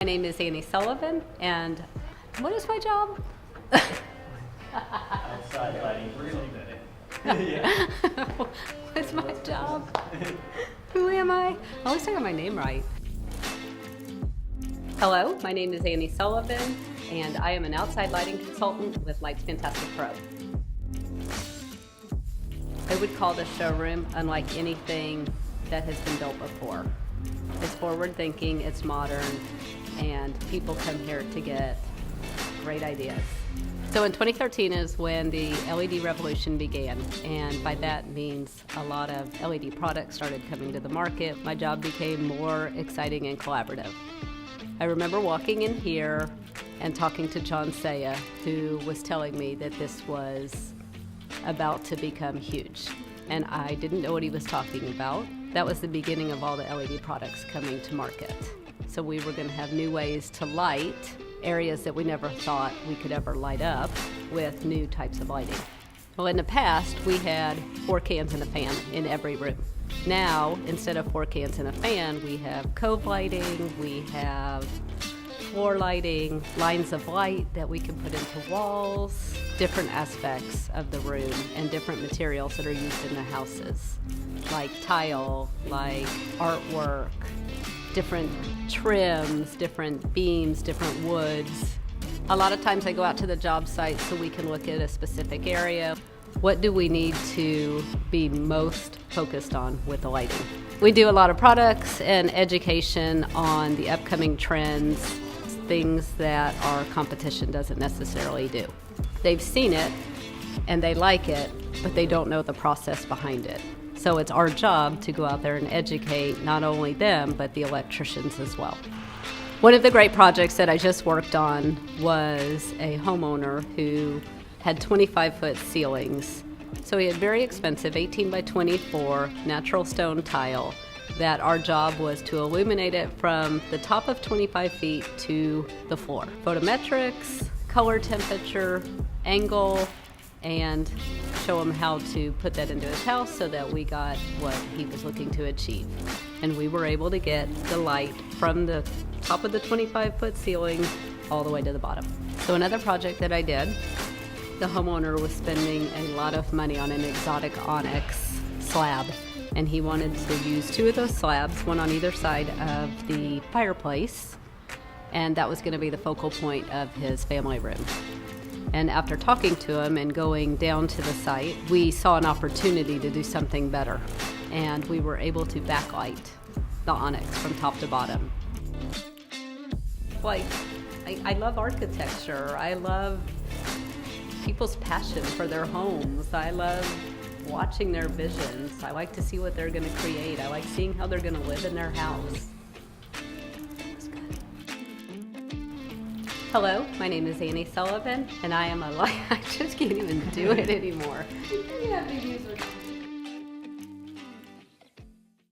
My name is Annie Sullivan, and what is my job? Outside lighting, we're gonna leave that in. What's my job? Who am I? At least I got my name right. Hello, my name is Annie Sullivan, and I am an outside lighting consultant with Lights Fantastic Pro. I would call this showroom unlike anything that has been built before. It's forward thinking, it's modern, and people come here to get great ideas. So in 2013 is when the LED revolution began, and by that means a lot of LED products started coming to the market. My job became more exciting and collaborative. I remember walking in here and talking to John Saya, who was telling me that this was about to become huge, and I didn't know what he was talking about. That was the beginning of all the LED products coming to market. So we were going to have new ways to light areas that we never thought we could ever light up with new types of lighting. Well, in the past, we had 4 cans and a fan in every room. Now, instead of 4 cans and a fan, we have cove lighting, we have floor lighting, lines of light that we can put into walls, different aspects of the room and different materials that are used in the houses, like tile, like artwork, different trims, different beams, different woods. A lot of times I go out to the job site so we can look at a specific area. What do we need to be most focused on with the lighting? We do a lot of products and education on the upcoming trends, things that our competition doesn't necessarily do. They've seen it and they like it, but they don't know the process behind it. So it's our job to go out there and educate not only them, but the electricians as well. One of the great projects that I just worked on was a homeowner who had 25-foot ceilings. So he had very expensive 18 by 24 natural stone tile that our job was to illuminate it from the top of 25 feet to the floor. Photometrics, color temperature, angle, and show him how to put that into his house so that we got what he was looking to achieve. And we were able to get the light from the top of the 25-foot ceiling all the way to the bottom. So another project that I did, the homeowner was spending a lot of money on an exotic onyx slab, and he wanted to use 2 of those slabs, one on either side of the fireplace, and that was going to be the focal point of his family room. And after talking to him and going down to the site, we saw an opportunity to do something better, and we were able to backlight the onyx from top to bottom. Like, I love architecture. I love people's passion for their homes. I love watching their visions. I like to see what they're going to create. I like seeing how they're going to live in their house. That's good. Hello, my name is Annie Sullivan, and I am a I just can't even do it anymore.